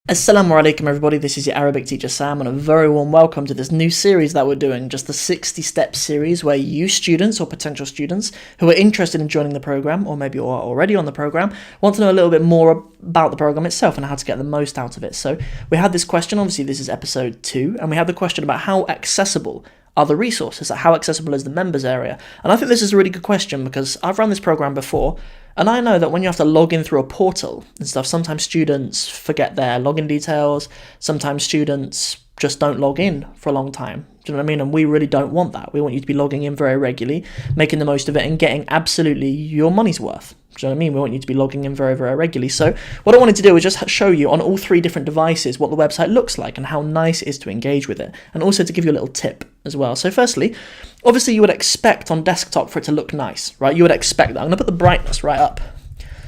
Assalamu alaikum everybody, this is your Arabic teacher Sam and a very warm welcome to this new series that we're doing, just the 60 step series where you students or potential students who are interested in joining the program or maybe are already on the program want to know a little bit more about the program itself and how to get the most out of it. So we had this question, obviously this is episode 2, and we had the question about how accessible are the resources, how accessible is the members area? And I think this is a really good question because I've run this program before and I know that when you have to log in through a portal and stuff, sometimes students forget their login details, sometimes students just don't log in for a long time. Do you know what I mean? And we really don't want that. We want you to be logging in very regularly, making the most of it and getting absolutely your money's worth. Do you know what I mean? We want you to be logging in very, very regularly. So what I wanted to do was just show you on all 3 different devices what the website looks like and how nice it is to engage with it, and also to give you a little tip as well. So firstly, obviously you would expect on desktop for it to look nice, right? You would expect that. I'm going to put the brightness right up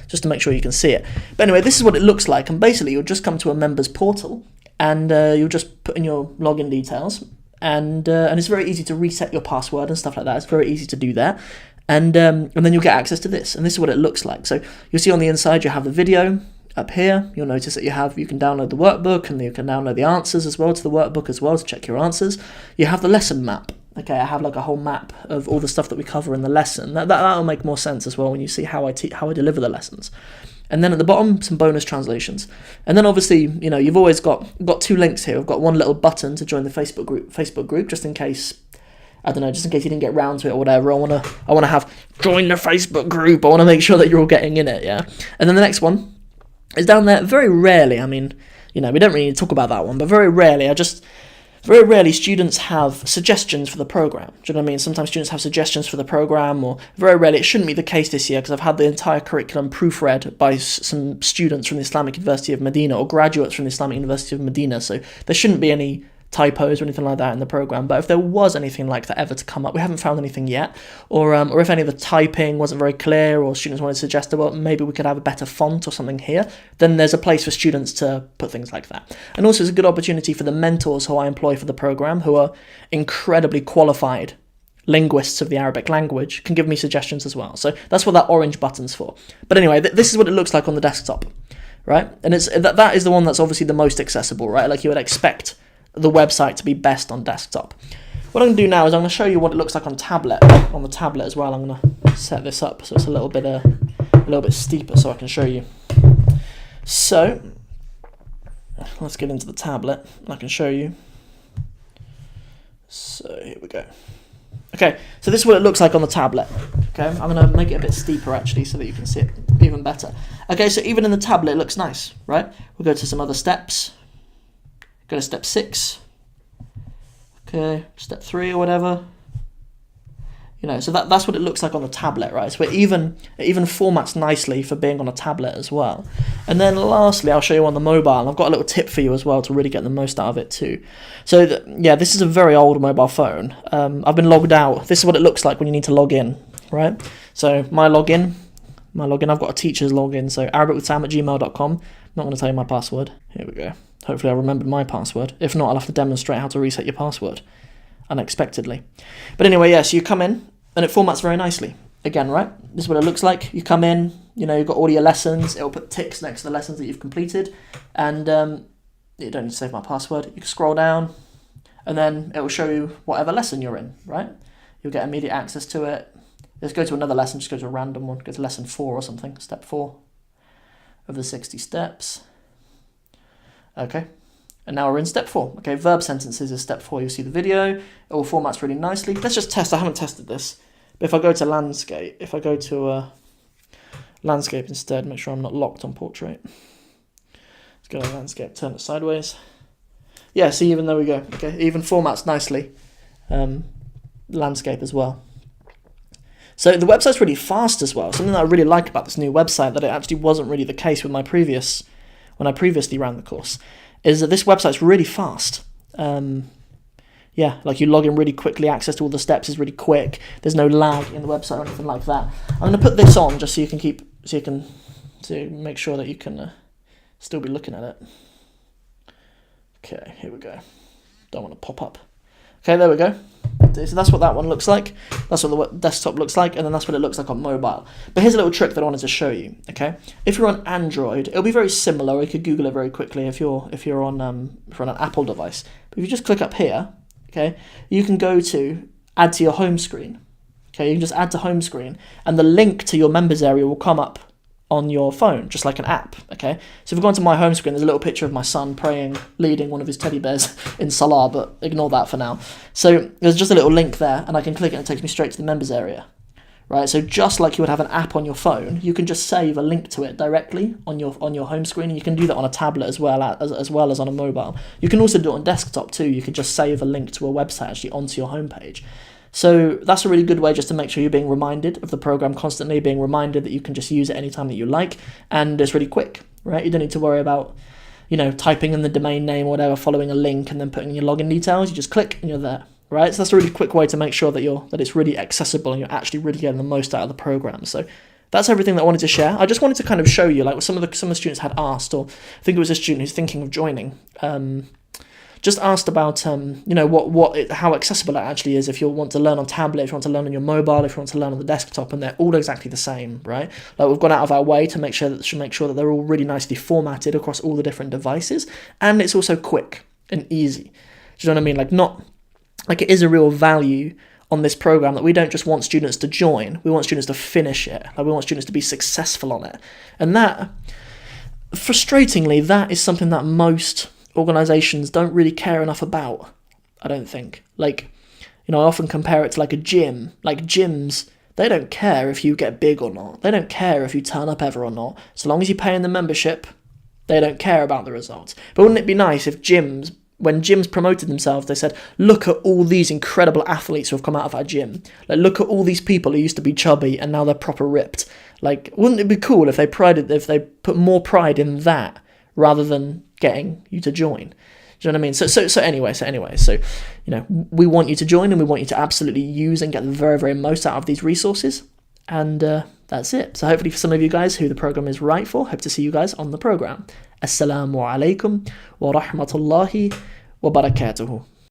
just to make sure you can see it. But anyway, this is what it looks like, and basically you'll just come to a members portal and you'll just put in your login details, and it's very easy to reset your password and stuff like that. It's very easy to do that. And then you'll get access to this, and this is what it looks like. So you'll see on the inside you have the video up here. You'll notice that you can download the workbook, and you can download the answers as well to the workbook as well to check your answers. You have the lesson map. Okay, I have like a whole map of all the stuff that we cover in the lesson. That'll make more sense as well when you see how I deliver the lessons. And then at the bottom, some bonus translations. And then obviously, you've always got 2 links here. I've got one little button to join the Facebook group, just in case. I don't know, just in case you didn't get round to it or whatever. I wanna have join the Facebook group. I want to make sure that you're all getting in it, yeah. And then the next one is down there. Very rarely, we don't really need to talk about that one, but very rarely students have suggestions for the program. Do you know what I mean? Sometimes students have suggestions for the program, or very rarely. It shouldn't be the case this year because I've had the entire curriculum proofread by some students from the Islamic University of Medina or graduates from the Islamic University of Medina, so there shouldn't be any typos or anything like that in the program. But if there was anything like that ever to come up, we haven't found anything yet, or if any of the typing wasn't very clear, or students wanted to suggest, well, maybe we could have a better font or something here, then there's a place for students to put things like that. And also it's a good opportunity for the mentors who I employ for the program, who are incredibly qualified linguists of the Arabic language, can give me suggestions as well. So that's what that orange button's for. But anyway, this is what it looks like on the desktop, right? And that is the one that's obviously the most accessible, right? Like you would expect the website to be best on desktop. What I'm going to do now is I'm going to show you what it looks like on the tablet as well. I'm going to set this up so it's a little bit steeper so I can show you. So let's get into the tablet and I can show you. So here we go. Okay, so this is what it looks like on the tablet. Okay, I'm going to make it a bit steeper actually so that you can see it even better. Okay, so even in the tablet it looks nice, right? We'll go to some other steps. Go to step 6, okay, step 3 or whatever. So that's what it looks like on the tablet, right? So it even formats nicely for being on a tablet as well. And then lastly, I'll show you on the mobile. I've got a little tip for you as well to really get the most out of it too. So this is a very old mobile phone. I've been logged out. This is what it looks like when you need to log in, right? So my login, I've got a teacher's login. So arabicwithsam@gmail.com. I'm not going to tell you my password. Here we go. Hopefully I remembered my password. If not, I'll have to demonstrate how to reset your password unexpectedly. But anyway, so you come in and it formats very nicely. Again, right? This is what it looks like. You come in, you've got all your lessons. It'll put ticks next to the lessons that you've completed. And you don't need to save my password. You can scroll down and then it will show you whatever lesson you're in, right? You'll get immediate access to it. Let's go to another lesson. Just go to a random one. Go to lesson 4 or something. Step 4 of the 60 steps. Okay, and now we're in step 4. Okay, verb sentences is step 4. You'll see the video. It all formats really nicely. Let's just test. I haven't tested this. But if I go to landscape, landscape instead, make sure I'm not locked on portrait. Let's go to landscape, turn it sideways. Yeah, see, even there we go. Okay, it even formats nicely. Landscape as well. So the website's really fast as well. Something that I really like about this new website that it actually wasn't really the case with when I previously ran the course, is that this website's really fast. Like you log in really quickly, access to all the steps is really quick, there's no lag in the website or anything like that. I'm going to put this on just to make sure that you can still be looking at it. Okay, here we go. Don't want to pop up. Okay, there we go. So that's what that one looks like. That's what the desktop looks like, and then that's what it looks like on mobile. But here's a little trick that I wanted to show you. Okay, if you're on Android, it'll be very similar. You could Google it very quickly if you're on an Apple device. But if you just click up here, okay, you can go to add to your home screen. Okay, you can just add to home screen, and the link to your members area will come up on your phone, just like an app, okay? So if we go onto my home screen, there's a little picture of my son praying, leading one of his teddy bears in Salah, but ignore that for now. So there's just a little link there, and I can click it and it takes me straight to the members area, right? So just like you would have an app on your phone, you can just save a link to it directly on your home screen. You can do that on a tablet as well as on a mobile. You can also do it on desktop too. You could just save a link to a website actually onto your homepage. So that's a really good way just to make sure you're being reminded of the program constantly, being reminded that you can just use it anytime that you like, and it's really quick, right? You don't need to worry about, typing in the domain name or whatever, following a link and then putting in your login details. You just click and you're there, right? So that's a really quick way to make sure that it's really accessible and you're actually really getting the most out of the program. So that's everything that I wanted to share. I just wanted to kind of show you, like what some of the students had asked, or I think it was a student who's thinking of joining. Just asked about how accessible it actually is if you want to learn on tablet, if you want to learn on your mobile, if you want to learn on the desktop, and they're all exactly the same, right? Like we've gone out of our way to make sure that they're all really nicely formatted across all the different devices, and it's also quick and easy. Do you know what I mean? Like it is a real value on this program that we don't just want students to join, we want students to finish it. Like we want students to be successful on it, and that, frustratingly, that is something that most organizations don't really care enough about, I don't think. I often compare it to like a gym. Like gyms, they don't care if you get big or not. They don't care if you turn up ever or not. So long as you pay in the membership, they don't care about the results. But wouldn't it be nice if when gyms promoted themselves, they said, look at all these incredible athletes who have come out of our gym. Like, look at all these people who used to be chubby and now they're proper ripped. Like, wouldn't it be cool if they put more pride in that rather than getting you to join? Do you know what I mean? So anyway, we want you to join, and we want you to absolutely use and get the very, very most out of these resources. And that's it. So hopefully for some of you guys who the program is right for, hope to see you guys on the program. Assalamu alaikum wa rahmatullahi wa barakatuhu.